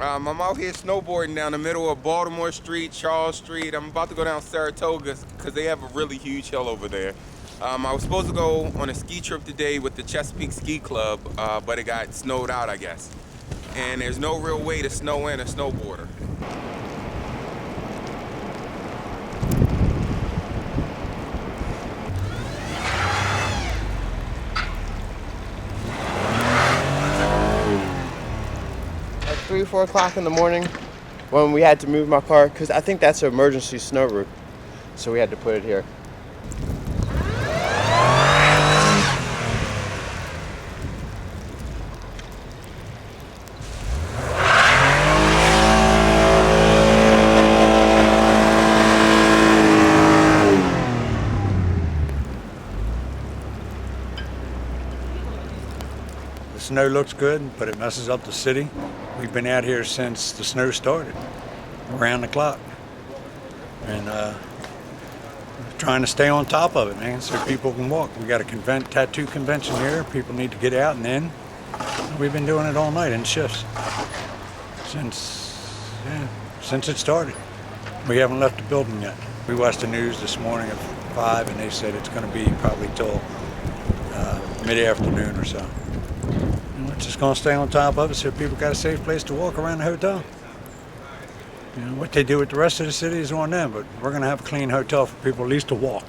I'm out here snowboarding down the middle of Baltimore Street, Charles Street. I'm about to go down Saratoga because they have a really huge hill over there. I was supposed to go on a ski trip today with the Chesapeake Ski Club, but it got snowed out, I guess. And there's no real way to snow in a snowboarder. At 3 or 4 o'clock in the morning when we had to move my car, because I think that's an emergency snow route, so we had to put it here. The snow looks good, but it messes up the city. We've been out here since the snow started, around the clock. And trying to stay on top of it, man, so people can walk. We got a tattoo convention here. People need to get out and in. We've been doing it all night in shifts since it started. We haven't left the building yet. We watched the news this morning at 5, and they said it's going to be probably till mid-afternoon or so. And we're just going to stay on top of it so people got a safe place to walk around the hotel. You know, what they do with the rest of the city is on them, but we're going to have a clean hotel for people at least to walk.